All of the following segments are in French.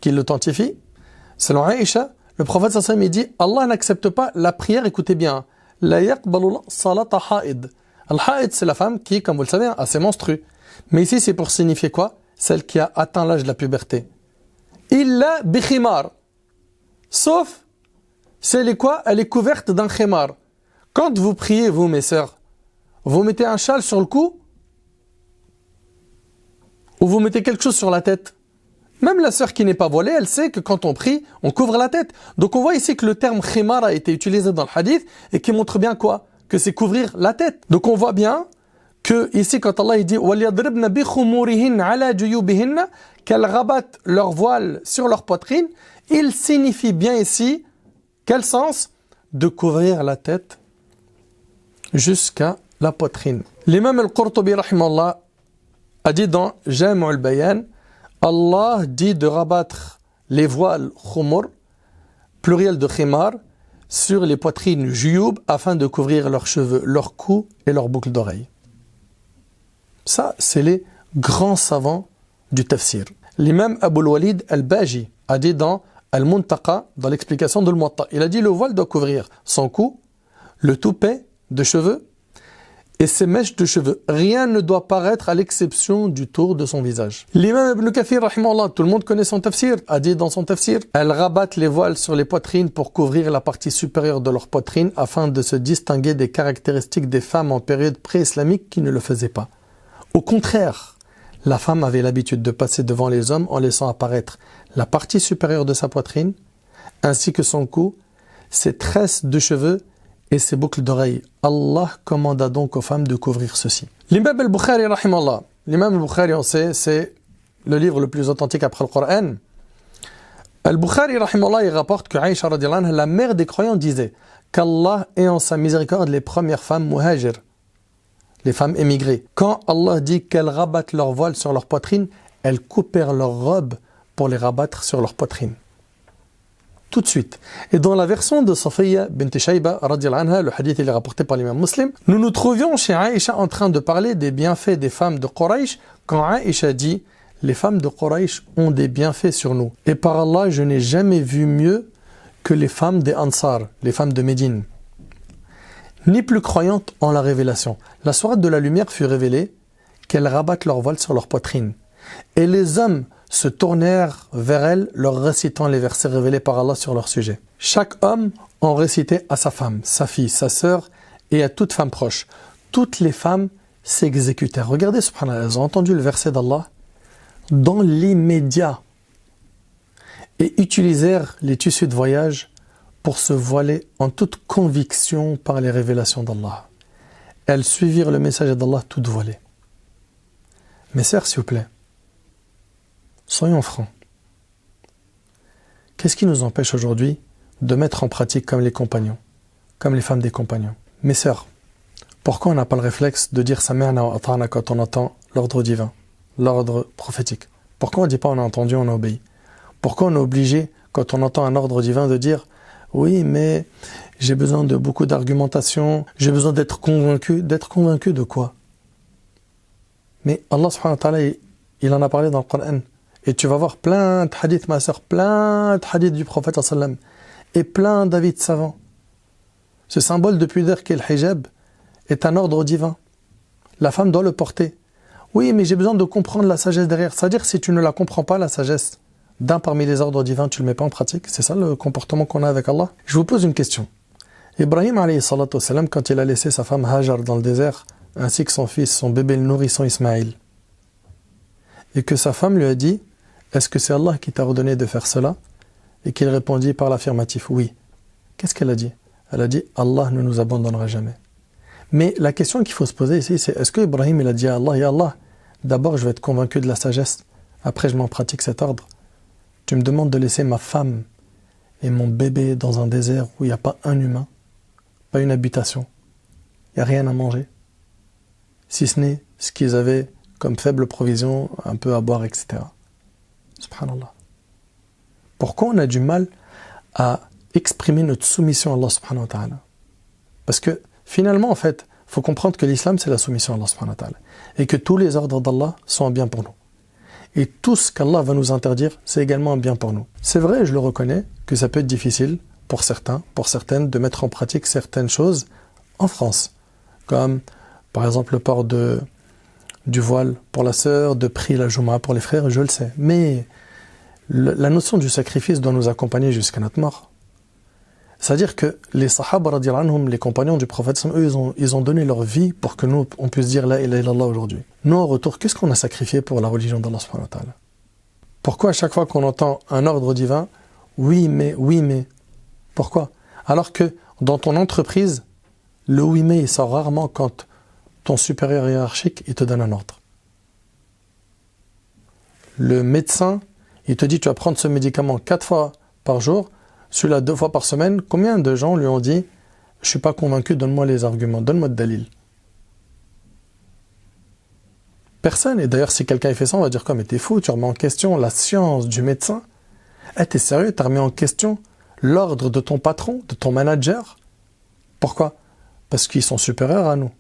qui l'authentifie. Selon Aïcha, le prophète sallallahu alayhi wa sallam dit Allah n'accepte pas la prière, écoutez bien, la yaqbalu salata ha'id. Al-ha'id, c'est la femme qui, comme vous le savez, a ses menstrues. Mais ici, c'est pour signifier quoi? Celle qui a atteint l'âge de la puberté. Illa bi khimar. Sauf, c'est elle est quoi? Elle est couverte d'un khimar. Quand vous priez, vous, mes sœurs, vous mettez un châle sur le cou ou vous mettez quelque chose sur la tête? Même la sœur qui n'est pas voilée, elle sait que quand on prie, on couvre la tête. Donc on voit ici que le terme khimar a été utilisé dans le hadith et qui montre bien quoi? Que c'est couvrir la tête. Donc on voit bien que ici quand Allah dit وَلْيَضْرِبْنَ بِخُمُورِهِنَّ عَلَى جُيُوبِهِنَّ, qu'elles rabattent leur voile sur leur poitrine, il signifie bien ici, quel sens? De couvrir la tête jusqu'à la poitrine. L'imam al-Qurtubi rahimahullah a dit dans Jami' al-Bayan, Allah dit de rabattre les voiles khumur, pluriel de khimar, sur les poitrines juyub afin de couvrir leurs cheveux, leurs cous et leurs boucles d'oreilles. Ça, c'est les grands savants du tafsir. L'imam Abu al-Walid al-Baji a dit dans Al-Muntaqa, dans l'explication de Al-Muwatta, il a dit le voile doit couvrir son cou, le toupet de cheveux et ses mèches de cheveux. Rien ne doit paraître à l'exception du tour de son visage. L'imam Ibn Kathir, rahimahullah, tout le monde connaît son tafsir, a dit dans son tafsir, elles rabattent les voiles sur les poitrines pour couvrir la partie supérieure de leur poitrine afin de se distinguer des caractéristiques des femmes en période pré-islamique qui ne le faisaient pas. Au contraire, la femme avait l'habitude de passer devant les hommes en laissant apparaître la partie supérieure de sa poitrine, ainsi que son cou, ses tresses de cheveux et ses boucles d'oreilles. Allah commanda donc aux femmes de couvrir ceci. L'imam al-Bukhari, rahimallah, l'imam al-Bukhari, on sait, c'est le livre le plus authentique après le Coran. Al-Bukhari, rahimallah, il rapporte que Aïcha, radiyallahu anha, la mère des croyants, disait qu'Allah ait en sa miséricorde les premières femmes muhajir, les femmes émigrées. Quand Allah dit qu'elles rabattent leur voile sur leur poitrine, elles coupèrent leurs robes pour les rabattre sur leur poitrine. Tout de suite. Et dans la version de Safiya bint Shayba, radiyallahu anha, le hadith est rapporté par l'imam Muslim, nous nous trouvions chez Aïcha en train de parler des bienfaits des femmes de Quraysh, quand Aïcha dit « Les femmes de Quraysh ont des bienfaits sur nous. Et par Allah, je n'ai jamais vu mieux que les femmes des Ansar, les femmes de Médine. Ni plus croyantes en la révélation. La sourate de la lumière fut révélée qu'elles rabattent leur voile sur leur poitrine. Et les hommes se tournèrent vers elles, leur récitant les versets révélés par Allah sur leur sujet. Chaque homme en récitait à sa femme, sa fille, sa sœur et à toute femme proche. Toutes les femmes s'exécutèrent. Regardez, subhanallah, elles ont entendu le verset d'Allah dans l'immédiat et utilisèrent les tissus de voyage pour se voiler en toute conviction par les révélations d'Allah. Elles suivirent le message d'Allah toutes voilées. Mes sœurs, s'il vous plaît, soyons francs. Qu'est-ce qui nous empêche aujourd'hui de mettre en pratique comme les compagnons, comme les femmes des compagnons? Mes sœurs, pourquoi on n'a pas le réflexe de dire Sami'na wa ata'na quand on entend l'ordre divin, l'ordre prophétique? Pourquoi on ne dit pas on a entendu, on a obéi? Pourquoi on est obligé, quand on entend un ordre divin, de dire oui, mais j'ai besoin de beaucoup d'argumentation, j'ai besoin d'être convaincu? D'être convaincu de quoi? Mais Allah subhanahu wa ta'ala, il en a parlé dans le Coran. Et tu vas voir plein de hadiths, ma sœur, plein de hadiths du prophète sallam et plein d'avis de savants. Ce symbole de pudeur qu'est le hijab est un ordre divin. La femme doit le porter. Oui, mais j'ai besoin de comprendre la sagesse derrière. C'est-à-dire, si tu ne la comprends pas, la sagesse d'un parmi les ordres divins, tu ne le mets pas en pratique. C'est ça le comportement qu'on a avec Allah. Je vous pose une question. Ibrahim, alayhi salatu wassalam, quand il a laissé sa femme Hajar dans le désert, ainsi que son fils, son bébé, le nourrisson Ismaïl, et que sa femme lui a dit « Est-ce que c'est Allah qui t'a ordonné de faire cela ?» Et qu'il répondit par l'affirmatif « Oui ». Qu'est-ce qu'elle a dit? Elle a dit « Allah ne nous abandonnera jamais ». Mais la question qu'il faut se poser ici, c'est est-ce que Ibrahim il a dit à Allah « Ya Allah, d'abord je vais être convaincu de la sagesse, après je m'en pratique cet ordre. Tu me demandes de laisser ma femme et mon bébé dans un désert où il n'y a pas un humain, pas une habitation, il n'y a rien à manger, si ce n'est ce qu'ils avaient comme faible provision, un peu à boire, etc. » Subhanallah. Pourquoi on a du mal à exprimer notre soumission à Allah subhanahu wa ta'ala? Parce que finalement, en fait, il faut comprendre que l'islam, c'est la soumission à Allah subhanahu wa ta'ala. Et que tous les ordres d'Allah sont bien pour nous. Et tout ce qu'Allah va nous interdire, c'est également un bien pour nous. C'est vrai, je le reconnais, que ça peut être difficile pour certains, pour certaines, de mettre en pratique certaines choses en France. Comme, par exemple, le port du voile pour la sœur, de prier la Jumu'ah pour les frères, je le sais. Mais la notion du sacrifice doit nous accompagner jusqu'à notre mort. C'est-à-dire que les Sahaba, radiyallahu anhum, les compagnons du prophète, eux, ils ont donné leur vie pour que nous, on puisse dire la ilaha illallah aujourd'hui. Nous, en retour, qu'est-ce qu'on a sacrifié pour la religion d'Allah subhanahu wa ta'ala? Pourquoi à chaque fois qu'on entend un ordre divin, oui mais, pourquoi? Alors que dans ton entreprise, le oui mais, il sort rarement quand ton supérieur hiérarchique, il te donne un ordre. Le médecin, il te dit, tu vas prendre ce médicament 4 fois par jour, celui-là 2 fois par semaine. Combien de gens lui ont dit, je ne suis pas convaincu, donne-moi les arguments, donne-moi de dalil. Personne. Et d'ailleurs, si quelqu'un fait ça, on va dire quoi? Mais t'es fou, tu remets en question la science du médecin. T'es sérieux, tu remets en question l'ordre de ton patron, de ton manager? Pourquoi? Parce qu'ils sont supérieurs à nous.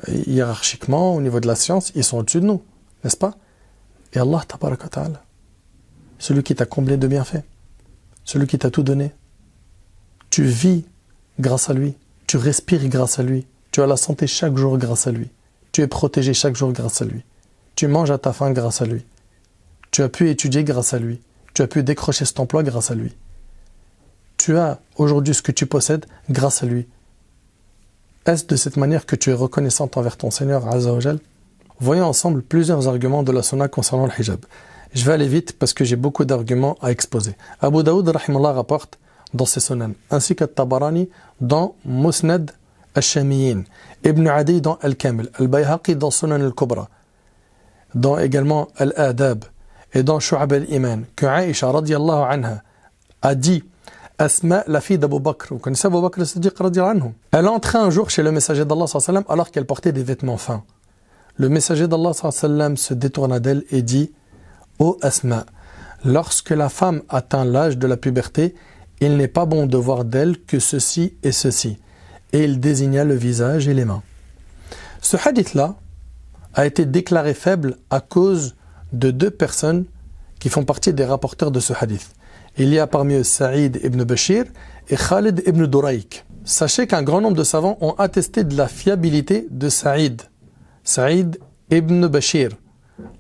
Hiérarchiquement, au niveau de la science, ils sont au-dessus de nous, n'est-ce pas? Et Allah, tabaraka ta'ala, celui qui t'a comblé de bienfaits, celui qui t'a tout donné, tu vis grâce à lui, tu respires grâce à lui, tu as la santé chaque jour grâce à lui, tu es protégé chaque jour grâce à lui, tu manges à ta faim grâce à lui, tu as pu étudier grâce à lui, tu as pu décrocher cet emploi grâce à lui, tu as aujourd'hui ce que tu possèdes grâce à lui. Est-ce de cette manière que tu es reconnaissante envers ton Seigneur Azza wa Jal? Voyons ensemble plusieurs arguments de la sunna concernant le hijab. Je vais aller vite parce que j'ai beaucoup d'arguments à exposer. Abu Daoud rahimallah rapporte dans ses sunan, ainsi qu'At-Tabarani dans Musnad al-Shamiyin, Ibn Adi dans Al-Kamil, Al-Bayhaqi dans Sunan al-Kubra, dans également Al-Adab et dans Shu'ab al-Iman, que Aïcha radiyallahu anha a dit Asma, la fille d'Abu Bakr, vous connaissez Abu Bakr al-Siddiq radiyallahu anhu, elle est entrée un jour chez le messager d'Allah sallallahu alayhi wa sallam alors qu'elle portait des vêtements fins. Le messager d'Allah sallallahu alayhi wa sallam se détourna d'elle et dit: Ô Asma, lorsque la femme atteint l'âge de la puberté, il n'est pas bon de voir d'elle que ceci et ceci. Et il désigna le visage et les mains. Ce hadith-là a été déclaré faible à cause de 2 personnes qui font partie des rapporteurs de ce hadith. Il y a parmi eux Saïd ibn Bashir et Khalid ibn Duraik. Sachez qu'un grand nombre de savants ont attesté de la fiabilité de Saïd. Saïd ibn Bashir.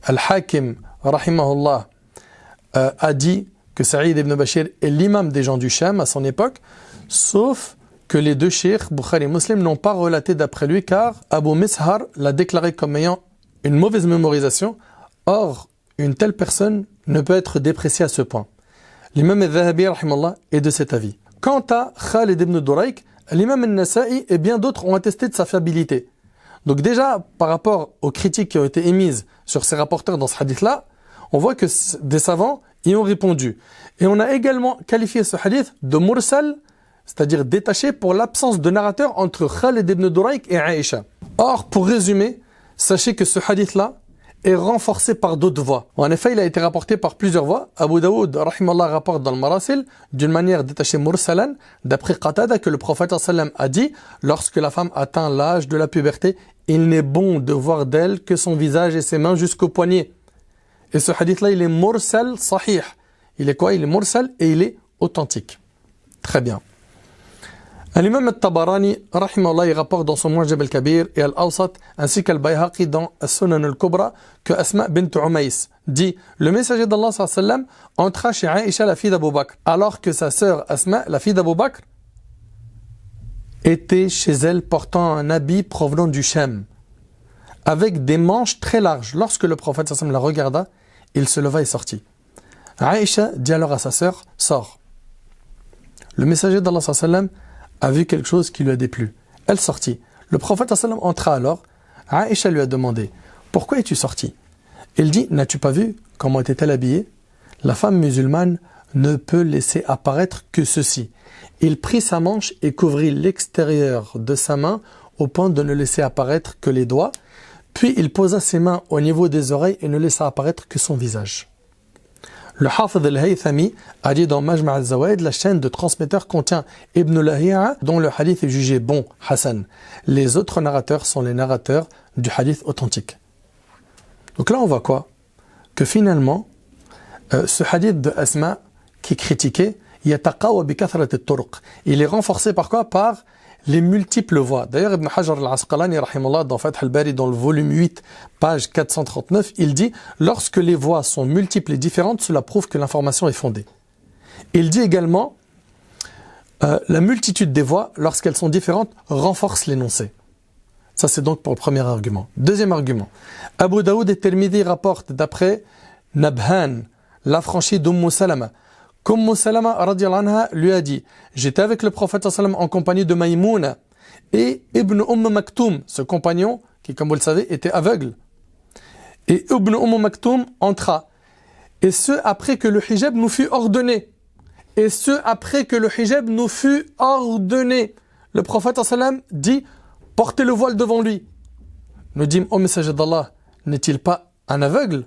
Al-Hakim, rahimahullah, a dit que Saïd ibn Bashir est l'imam des gens du Sham à son époque, sauf que les 2 cheikhs, Bukhari et Muslim, n'ont pas relaté d'après lui, car Abu Mishar l'a déclaré comme ayant une mauvaise mémorisation. Or, une telle personne ne peut être dépréciée à ce point. L'imam al-Dhahabi, rahimahullah, est de cet avis. Quant à Khalid ibn Duraik, l'imam al-Nasa'i et bien d'autres ont attesté de sa fiabilité. Donc déjà, par rapport aux critiques qui ont été émises sur ces rapporteurs dans ce hadith-là, on voit que des savants y ont répondu. Et on a également qualifié ce hadith de mursal, c'est-à-dire détaché pour l'absence de narrateur entre Khalid ibn Duraik et Aïcha. Or, pour résumer, sachez que ce hadith-là est renforcé par d'autres voies. En effet, il a été rapporté par plusieurs voies. Abu Daoud, rahimallah, rapporte dans le Marasil, d'une manière détachée mursalan, d'après Qatada, que le prophète sallam a dit, lorsque la femme atteint l'âge de la puberté, il n'est bon de voir d'elle que son visage et ses mains jusqu'au poignet. Et ce hadith-là, il est mursal sahih. Il est quoi? Il est mursal et il est authentique. Très bien. L'imam al-Tabarani, rahimahullah, il rapporte dans son Mu'jam al-Kabir et al-Awsat, ainsi qu'al-Bayhaqi dans As-Sunan al-Kubra, que Asma bint Umays dit: le messager d'Allah sallallahu alayhi wa sallam entra chez Aïcha, la fille d'Abu Bakr, alors que sa sœur Asma, la fille d'Abu Bakr, était chez elle portant un habit provenant du Sham, avec des manches très larges. Lorsque le prophète sallallahu alayhi wa sallam la regarda, il se leva et sortit. Aïcha dit alors à sa sœur: sors. Le messager d'Allah sallallahu alayhi wa sallam a vu quelque chose qui lui a déplu. Elle sortit. Le prophète sallam entra alors. Aïcha lui a demandé: pourquoi es-tu sorti? Il dit: n'as-tu pas vu comment était-elle habillée? La femme musulmane ne peut laisser apparaître que ceci. Il prit sa manche et couvrit l'extérieur de sa main au point de ne laisser apparaître que les doigts. Puis il posa ses mains au niveau des oreilles et ne laissa apparaître que son visage. Le Hafidh al-Haythami a dit dans Majma' al-Zawaid, la chaîne de transmetteurs contient Ibn Lahi'a, dont le hadith est jugé bon, Hassan. Les autres narrateurs sont les narrateurs du hadith authentique. Donc là, on voit quoi? que finalement, ce hadith de Asma qui est critiqué, il est renforcé par quoi? Par les multiples voies. D'ailleurs, Ibn Hajar al-Asqalani, rahimahullah, dans Fath al-Bari, dans le volume 8, page 439, il dit « Lorsque les voies sont multiples et différentes, cela prouve que l'information est fondée. » Il dit également la multitude des voies, lorsqu'elles sont différentes, renforce l'énoncé. Ça, c'est donc pour le premier argument. Deuxième argument. Abu Daoud et Tirmidhi rapportent d'après Nabhan, l'affranchi d'Umm Salama, qu'Umm Salama radiyallahu anha lui a dit « J'étais avec le prophète sallam en compagnie de Maïmouna et Ibn Maktoum, ce compagnon qui, comme vous le savez, était aveugle. Et Ibn Maktoum entra. Et ce, après que le hijab nous fut ordonné. Et ce, après que le hijab nous fut ordonné. Le prophète sallam dit « Portez le voile devant lui. » Nous dîmes « Ô messager d'Allah, n'est-il pas un aveugle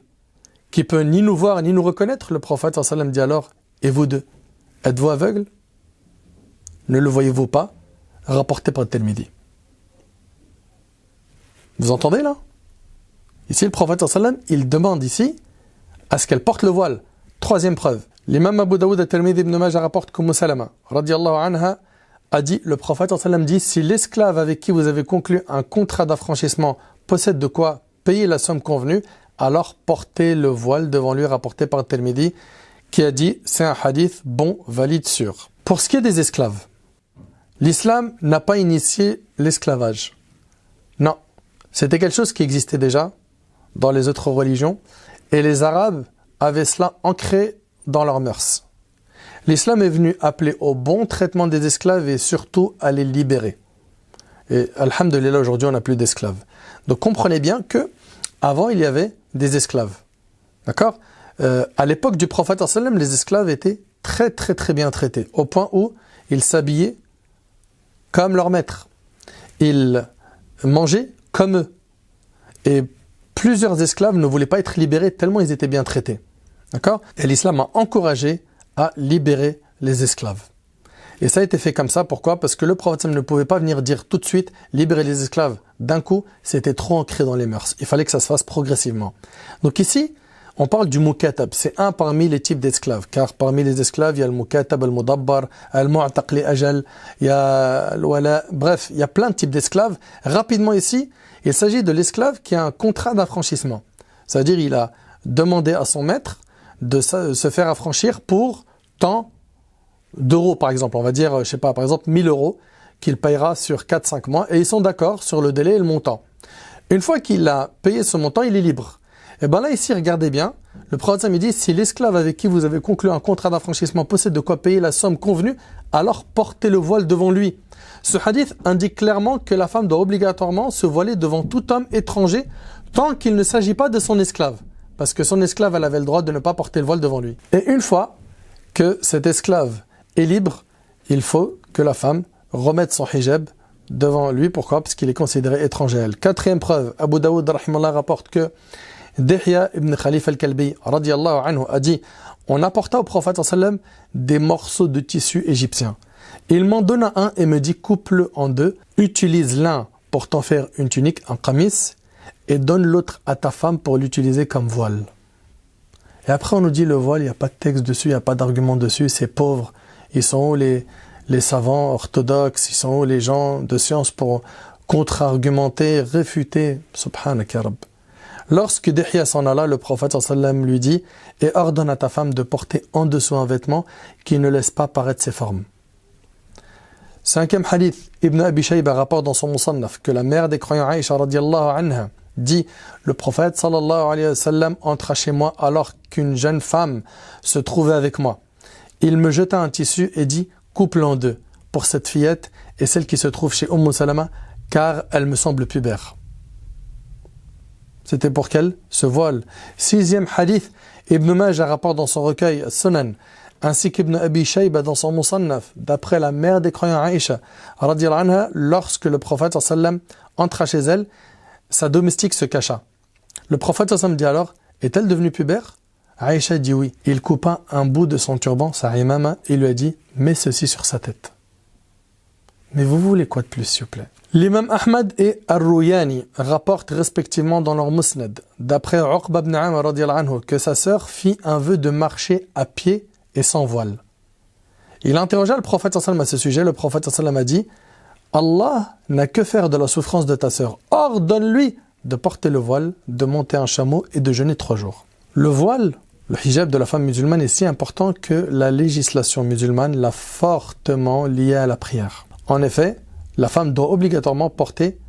qui peut ni nous voir ni nous reconnaître ?» Le prophète sallam dit alors « Et vous deux, êtes-vous aveugles? Ne le voyez-vous pas? » Rapporté par Tirmidhi. Vous entendez là? Ici, le prophète sallam, il demande ici à ce qu'elle porte le voile. Troisième preuve. L'imam Abu Daoud al-Tirmidhi ibn Majah rapporte qu'Umm Salama, radiyallahu anha, a dit, le prophète sallam dit, si l'esclave avec qui vous avez conclu un contrat d'affranchissement possède de quoi payer la somme convenue, alors portez le voile devant lui, rapporté par Tirmidhi, qui a dit, c'est un hadith bon, valide, sûr. Pour ce qui est des esclaves, l'islam n'a pas initié l'esclavage. Non, c'était quelque chose qui existait déjà dans les autres religions, et les Arabes avaient cela ancré dans leurs mœurs. L'islam est venu appeler au bon traitement des esclaves et surtout à les libérer. Et alhamdoulilah, aujourd'hui on n'a plus d'esclaves. Donc comprenez bien que avant il y avait des esclaves. D'accord? À l'époque du prophète sallam, les esclaves étaient très bien traités, au point où ils s'habillaient comme leur maître. Ils mangeaient comme eux. Et plusieurs esclaves ne voulaient pas être libérés tellement ils étaient bien traités. D'accord? Et l'islam a encouragé à libérer les esclaves. Et ça a été fait comme ça, pourquoi? Parce que le prophète ne pouvait pas venir dire tout de suite libérer les esclaves d'un coup, c'était trop ancré dans les mœurs. Il fallait que ça se fasse progressivement. Donc ici, on parle du mukatab, c'est un parmi les types d'esclaves, car parmi les esclaves, il y a le mukatab, al-mudabbar, al-mu'taq li ajal, il y a al-wala, bref, il y a plein de types d'esclaves. Rapidement ici, il s'agit de l'esclave qui a un contrat d'affranchissement. C'est-à-dire, il a demandé à son maître de se faire affranchir pour tant d'euros, par exemple. On va dire, je sais pas, par exemple, 1000 euros qu'il payera sur 4-5 mois, et ils sont d'accord sur le délai et le montant. Une fois qu'il a payé ce montant, il est libre. Et bien là, ici, regardez bien, le prophète me dit, si l'esclave avec qui vous avez conclu un contrat d'affranchissement possède de quoi payer la somme convenue, alors portez le voile devant lui. Ce hadith indique clairement que la femme doit obligatoirement se voiler devant tout homme étranger tant qu'il ne s'agit pas de son esclave. Parce que son esclave, elle avait le droit de ne pas porter le voile devant lui. Et une fois que cet esclave est libre, il faut que la femme remette son hijab devant lui. Pourquoi? Parce qu'il est considéré étranger à elle. Quatrième preuve, Abu Daoud rahimahullah rapporte que Dihya ibn Khalif al-Kalbi radiyallahu anhu a dit, on apporta au prophète sallam des morceaux de tissu égyptien. Il m'en donna un et me dit, coupe-le en deux, utilise l'un pour t'en faire une tunique, un qamis, et donne l'autre à ta femme pour l'utiliser comme voile. Et après on nous dit le voile, il n'y a pas de texte dessus, il n'y a pas d'argument dessus, c'est pauvre. Ils sont où les savants orthodoxes, ils sont où les gens de science pour contre-argumenter, réfuter? Subhanak ya Rabb. Lorsque Dihya s'en alla, le prophète sallam lui dit, et ordonne à ta femme de porter en dessous un vêtement qui ne laisse pas paraître ses formes. Cinquième hadith, Ibn Abi Shayba rapporte dans son Musannaf que la mère des croyants Aïcha radiyallahu anha dit, le prophète sallallahu alayhi wa sallam entra chez moi alors qu'une jeune femme se trouvait avec moi. Il me jeta un tissu et dit, coupe-le en deux pour cette fillette et celle qui se trouve chez Salama car elle me semble pubère. C'était pour qu'elle se voile. Sixième hadith, Ibn Majah rapporte dans son recueil Sunan, ainsi qu'Ibn Abi Shayba dans son Musannaf, d'après la mère des croyants Aïcha, radiyallahu anha, lorsque le prophète sallam entra chez elle, sa domestique se cacha. Le prophète sallam dit alors, est-elle devenue pubère? Aïcha dit oui. Il coupa un bout de son turban, sa imama, et lui a dit, mets ceci sur sa tête. Mais vous voulez quoi de plus, s'il vous plaît? L'imam Ahmad et Ar-Ruyani rapportent respectivement dans leur Musnad, d'après Uqba ibn Amr radiyallahu anhu, que sa sœur fit un vœu de marcher à pied et sans voile. Il interrogea le prophète sallallahu alayhi wa sallam à ce sujet. Le prophète sallallahu alayhi wa sallam a dit: Allah n'a que faire de la souffrance de ta sœur. Ordonne-lui de porter le voile, de monter un chameau et de jeûner 3 jours. Le voile, le hijab de la femme musulmane est si important que la législation musulmane l'a fortement lié à la prière. En effet, la femme doit obligatoirement porter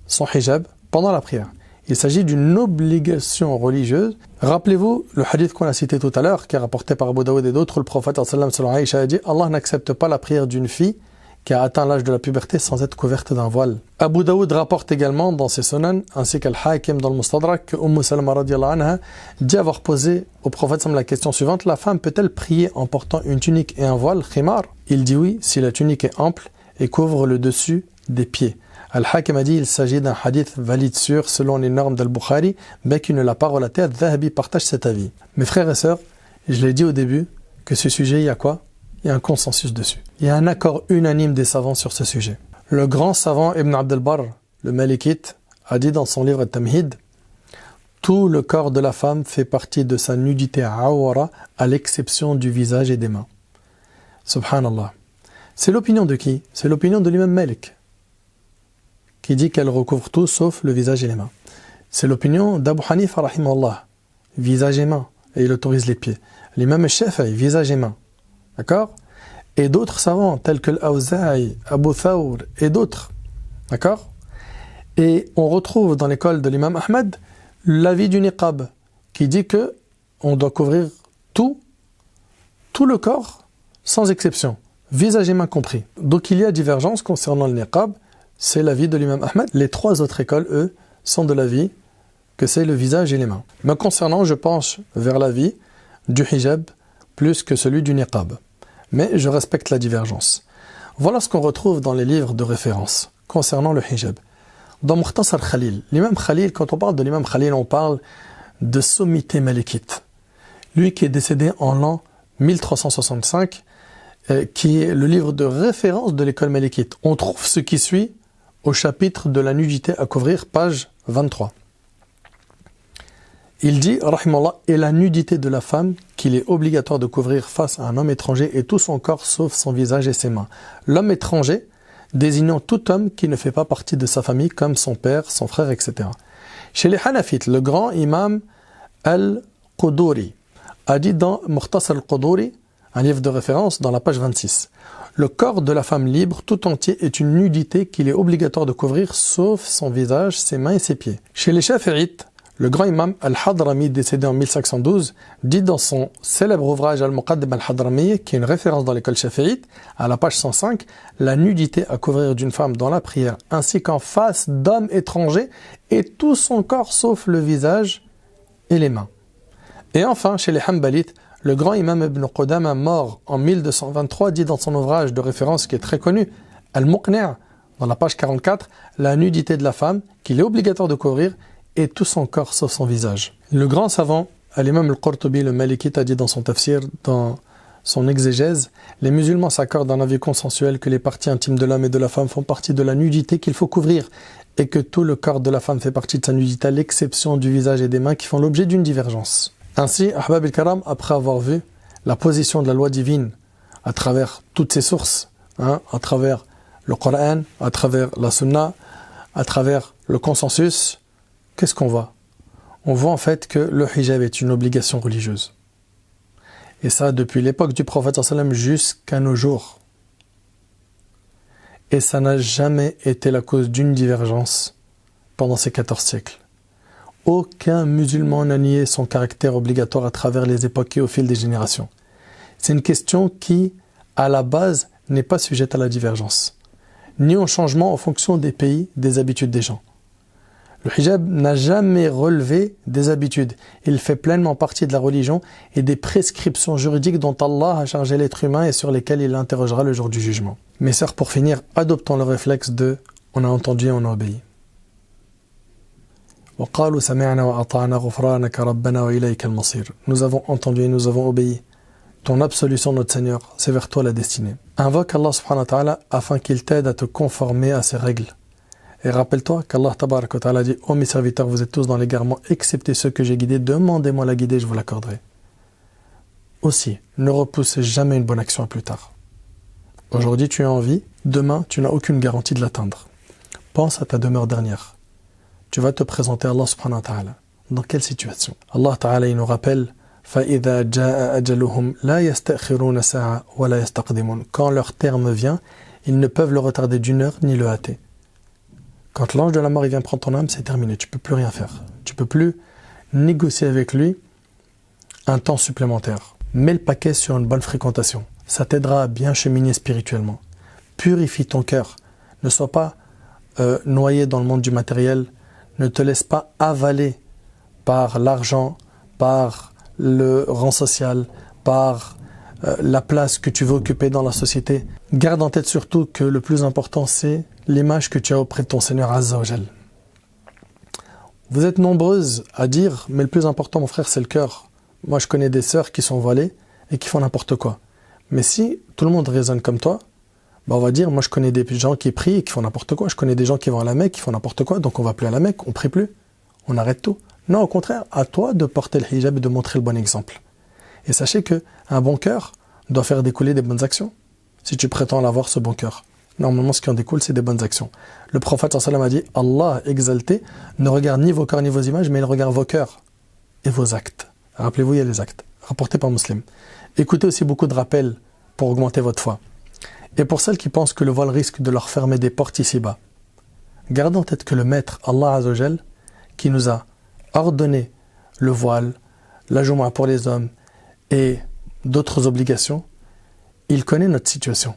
son hijab pendant la prière. Il s'agit d'une obligation religieuse. Rappelez-vous le hadith qu'on a cité tout à l'heure, qui est rapporté par Abu Daoud et d'autres. Le prophète sallallahu alayhi wa sallam a dit: Allah n'accepte pas la prière d'une fille qui a atteint l'âge de la puberté sans être couverte d'un voile. Abu Daoud rapporte également dans ses sunan, ainsi qu'Al-Hakim dans le Mustadrak, que Salama radiyallahu anha dit avoir posé au prophète sallam la question suivante: la femme peut-elle prier en portant une tunique et un voile, khimar? Il dit oui, si la tunique est ample et couvre le dessus des pieds. Al-Hakim a dit: il s'agit d'un hadith valide sûr selon les normes d'Al-Bukhari, mais qui ne l'a pas relaté. Al-Dhahabi partage cet avis. Mes frères et sœurs, je l'ai dit au début, que ce sujet, il y a quoi? Il y a un consensus dessus. Il y a un accord unanime des savants sur ce sujet. Le grand savant Ibn Abd al-Barr, le Malikite, a dit dans son livre At-Tamhid: tout le corps de la femme fait partie de sa nudité awara, à l'exception du visage et des mains. Subhanallah. C'est l'opinion de qui? C'est l'opinion de l'imam Malik, qui dit qu'elle recouvre tout sauf le visage et les mains. C'est l'opinion d'Abu Hanifa rahimahullah, visage et mains, et il autorise les pieds. L'imam Shafi'i, visage et mains. D'accord? Et d'autres savants, tels que l'Awza'i, Abu Thawr et d'autres. D'accord? Et on retrouve dans l'école de l'imam Ahmad l'avis du niqab, qui dit que on doit couvrir tout le corps, sans exception, visage et mains compris. Donc il y a divergence concernant le niqab, c'est l'avis de l'imam Ahmad. Les 3 autres écoles, eux, sont de l'avis que c'est le visage et les mains. Mais concernant, je penche vers l'avis du hijab plus que celui du niqab. Mais je respecte la divergence. Voilà ce qu'on retrouve dans les livres de référence concernant le hijab. Dans Mukhtasar Khalil, l'imam Khalil, quand on parle de l'imam Khalil, on parle de sommité malikite. Lui qui est décédé en l'an 1365, qui est le livre de référence de l'école malikite. On trouve ce qui suit au chapitre de la nudité à couvrir, page 23. Il dit, rahimallah, et la nudité de la femme qu'il est obligatoire de couvrir face à un homme étranger et tout son corps sauf son visage et ses mains. L'homme étranger désignant tout homme qui ne fait pas partie de sa famille comme son père, son frère, etc. Chez les Hanafites, le grand imam Al-Quduri a dit dans Mukhtasar Al-Quduri, un livre de référence, dans la page 26, le corps de la femme libre tout entier est une nudité qu'il est obligatoire de couvrir sauf son visage, ses mains et ses pieds. Chez les Shafi'ites, le grand imam Al-Hadrami, décédé en 1512, dit dans son célèbre ouvrage Al-Muqaddim Al-Hadrami, qui est une référence dans l'école shafi'ite, à la page 105, la nudité à couvrir d'une femme dans la prière, ainsi qu'en face d'hommes étrangers, et tout son corps sauf le visage et les mains. Et enfin, chez les Hanbalites, le grand imam Ibn Qudama, mort en 1223, dit dans son ouvrage de référence qui est très connu, Al-Muqni', dans la page 44, la nudité de la femme, qu'il est obligatoire de couvrir, et tout son corps sauf son visage. Le grand savant, l'imam Al-Qurtubi, le Malikite, a dit dans son tafsir, dans son exégèse, les musulmans s'accordent d'un avis consensuel que les parties intimes de l'homme et de la femme font partie de la nudité qu'il faut couvrir, et que tout le corps de la femme fait partie de sa nudité, à l'exception du visage et des mains qui font l'objet d'une divergence. Ainsi, Ahbab al-Karam, après avoir vu la position de la loi divine à travers toutes ses sources, à travers le Coran, à travers la Sunna, à travers le consensus, qu'est-ce qu'on voit? On voit en fait que le hijab est une obligation religieuse. Et ça depuis l'époque du prophète sallam jusqu'à nos jours. Et ça n'a jamais été la cause d'une divergence pendant ces 14 siècles. Aucun musulman n'a nié son caractère obligatoire à travers les époques et au fil des générations. C'est une question qui, à la base, n'est pas sujette à la divergence, ni au changement en fonction des pays, des habitudes des gens. Le hijab n'a jamais relevé des habitudes. Il fait pleinement partie de la religion et des prescriptions juridiques dont Allah a chargé l'être humain et sur lesquelles il l'interrogera le jour du jugement. Mes sœurs, pour finir, adoptons le réflexe de « on a entendu et on a obéi ». Nous avons entendu et nous avons obéi. ton absolution, notre Seigneur, c'est vers toi la destinée. Invoque Allah subhanahu wa ta'ala afin qu'il t'aide à te conformer à ses règles. Et rappelle-toi qu'Allah tabarak wa ta'ala dit « Oh mes serviteurs, vous êtes tous dans l'égarement, excepté ceux que j'ai guidés, demandez-moi la guider, je vous l'accorderai. » Aussi, ne repousse jamais une bonne action à plus tard. Aujourd'hui, tu es en vie, demain, tu n'as aucune garantie de l'atteindre. Pense à ta demeure dernière. Tu vas te présenter à Allah subhanahu wa ta'ala. Dans quelle situation? Allah ta'ala, il nous rappelle فَإِذَا جَاءَ أَجَلُهُمْ لَا يَسْتَأْخِرُونَ سَاعَةً وَلَا يَسْتَقْدِمُونَ. Quand leur terme vient, ils ne peuvent le retarder d'une heure ni le hâter. Quand l'ange de la mort il vient prendre ton âme, c'est terminé. Tu ne peux plus rien faire. Tu ne peux plus négocier avec lui un temps supplémentaire. Mets le paquet sur une bonne fréquentation. Ça t'aidera à bien cheminer spirituellement. Purifie ton cœur. Ne sois pas noyé dans le monde du matériel. Ne te laisse pas avaler par l'argent, par le rang social, par la place que tu veux occuper dans la société. Garde en tête surtout que le plus important, c'est l'image que tu as auprès de ton Seigneur Azza wa Jal. Vous êtes nombreuses à dire, mais le plus important, mon frère, c'est le cœur. Moi, je connais des sœurs qui sont voilées et qui font n'importe quoi. Mais si tout le monde raisonne comme toi, on va dire, moi je connais des gens qui prient et qui font n'importe quoi. Je connais des gens qui vont à la Mecque, qui font n'importe quoi. Donc on va plus à la Mecque, on prie plus. On arrête tout. Non, au contraire, à toi de porter le hijab et de montrer le bon exemple. Et sachez qu'un bon cœur doit faire découler des bonnes actions. Si tu prétends avoir ce bon cœur. Normalement, ce qui en découle, c'est des bonnes actions. Le prophète sallallahu alayhi wa sallam a dit, Allah exalté ne regarde ni vos corps ni vos images, mais il regarde vos cœurs et vos actes. Rappelez-vous, il y a les actes. Rapportés par Muslim. Écoutez aussi beaucoup de rappels pour augmenter votre foi. Et pour celles qui pensent que le voile risque de leur fermer des portes ici-bas, gardez en tête que le maître, Allah Azza wa Jal, qui nous a ordonné le voile, la Jumu'ah pour les hommes et d'autres obligations, il connaît notre situation.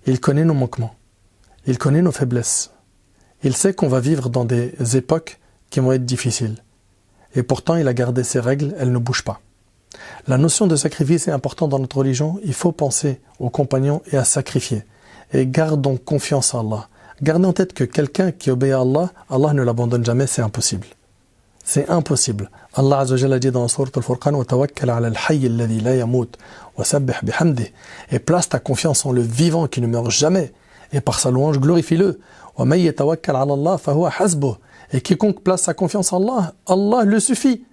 Il connaît nos manquements. Il connaît nos faiblesses. Il sait qu'on va vivre dans des époques qui vont être difficiles. Et pourtant, il a gardé ses règles, elles ne bougent pas. La notion de sacrifice est importante dans notre religion. Il faut penser aux compagnons et à sacrifier. Et gardons confiance en Allah. Gardez en tête que quelqu'un qui obéit à Allah, Allah ne l'abandonne jamais, c'est impossible. C'est impossible. Allah Azza wa Jalla dit dans la sourate Al-Furqan وَتَوَكَّلْ عَلَى الْحَيِّ الَّذِي لَا يَمُوتُ وَسَبِّحْ بِحَمْدِهِ. Et place ta confiance en le vivant qui ne meurt jamais. Et par sa louange, glorifie-le. وَمَن يَتَوَكَّلْ عَلَى اللَّهِ فَهُوَ حَسْبُهُ. Et quiconque place sa confiance en Allah, Allah le suffit.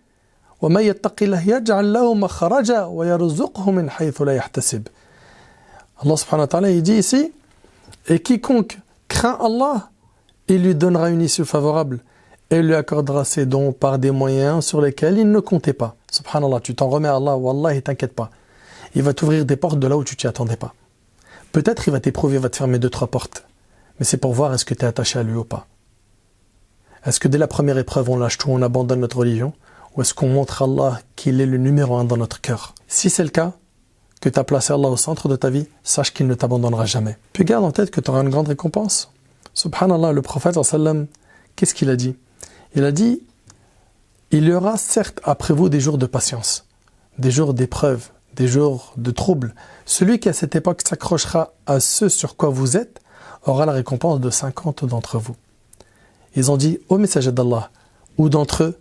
وَمَن يَتَّقِ اللَّهَ يَجْعَلْ لَهُ مَخْرَجًا وَيَرْزُقْهُ مِنْ حَيْثُ لَا يَحْتَسِبُ. Allah subhanahu wa ta'ala, il dit ici, et quiconque craint Allah, il lui donnera une issue favorable et lui accordera ses dons par des moyens sur lesquels il ne comptait pas. Subhanallah, tu t'en remets à Allah, Wallah, t'inquiète pas. Il va t'ouvrir des portes de là où tu t'y attendais pas. Peut-être il va t'éprouver, il va te fermer 2-3 portes. Mais c'est pour voir est-ce que tu es attaché à lui ou pas. Est-ce que dès la première épreuve, on lâche tout, on abandonne notre religion? Ou est-ce qu'on montre à Allah qu'il est le numéro 1 dans notre cœur? Si c'est le cas, que tu as placé Allah au centre de ta vie, sache qu'il ne t'abandonnera jamais. Puis garde en tête que tu auras une grande récompense. Subhanallah, le prophète sallam, qu'est-ce qu'il a dit? Il a dit, il y aura certes après vous des jours de patience, des jours d'épreuve, des jours de troubles. Celui qui à cette époque s'accrochera à ce sur quoi vous êtes, aura la récompense de 50 d'entre vous. Ils ont dit, ô messager d'Allah, ou d'entre eux?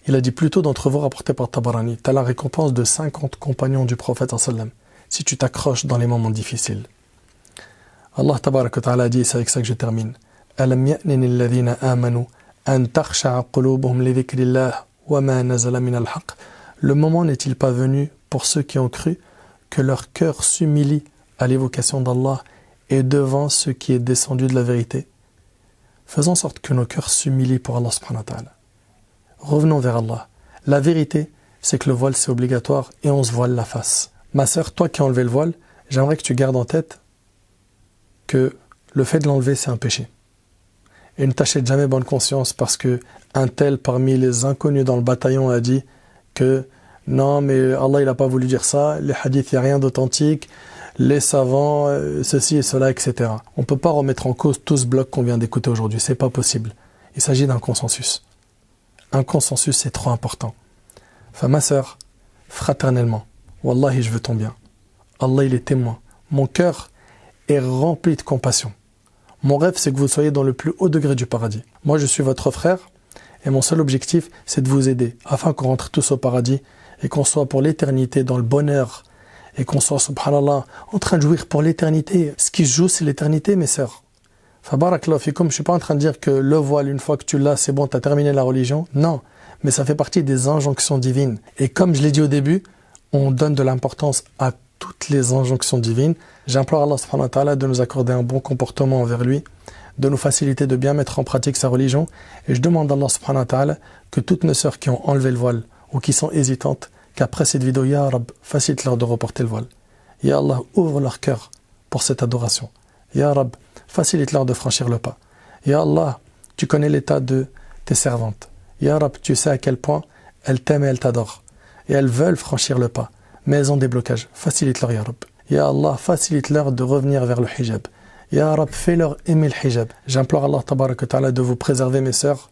Il a dit plutôt d'entre vous, rapporté par Tabarani. Tu as la récompense de 50 compagnons du prophète sallam, si tu t'accroches dans les moments difficiles. Allah tabaraka wa ta'ala dit, c'est avec ça que je termine. Alam ya'nini alladhina amanu an takhsha'a qulubuhum li dhikrillah wa ma nazala min al-haqq. Le moment n'est-il pas venu pour ceux qui ont cru que leur cœur s'humilie à l'évocation d'Allah et devant ce qui est descendu de la vérité? Faisons en sorte que nos cœurs s'humilient pour Allah subhanahu wa ta'ala. Revenons vers Allah. La vérité, c'est que le voile c'est obligatoire et on se voile la face. Ma sœur, toi qui as enlevé le voile, j'aimerais que tu gardes en tête que le fait de l'enlever c'est un péché. Et ne t'achète jamais bonne conscience parce que un tel parmi les inconnus dans le bataillon a dit que non mais Allah il n'a pas voulu dire ça, les hadiths il n'y a rien d'authentique, les savants, ceci et cela, etc. On ne peut pas remettre en cause tout ce bloc qu'on vient d'écouter aujourd'hui, c'est pas possible. Il s'agit d'un consensus. Un consensus c'est trop important. Enfin ma sœur, fraternellement, Wallahi je veux ton bien. Allah il est témoin. Mon cœur est rempli de compassion. Mon rêve c'est que vous soyez dans le plus haut degré du paradis. Moi je suis votre frère et mon seul objectif c'est de vous aider afin qu'on rentre tous au paradis et qu'on soit pour l'éternité dans le bonheur et qu'on soit, subhanallah, en train de jouir pour l'éternité. Ce qui se joue, c'est l'éternité, mes sœurs. Fabarakallahu fikum, je suis pas en train de dire que le voile, une fois que tu l'as, c'est bon, tu as terminé la religion. Non, mais ça fait partie des injonctions divines. Et comme je l'ai dit au début, on donne de l'importance à toutes les injonctions divines. J'implore Allah subhanahu wa ta'ala de nous accorder un bon comportement envers lui, de nous faciliter de bien mettre en pratique sa religion. Et je demande à Allah subhanahu wa ta'ala que toutes nos sœurs qui ont enlevé le voile ou qui sont hésitantes, qu'après cette vidéo, Ya Rab, facilite-leur de reporter le voile. Ya Allah, ouvre leur cœur pour cette adoration. Ya Rab, facilite-leur de franchir le pas. Ya Allah, tu connais l'état de tes servantes. Ya Rab, tu sais à quel point elles t'aiment et elles t'adorent. Et elles veulent franchir le pas, mais elles ont des blocages. Facilite-leur, Ya Rab. Ya Allah, facilite-leur de revenir vers le hijab. Ya Rab, fais-leur aimer le hijab. J'implore Allah tabaraka wa ta'ala de vous préserver, mes sœurs,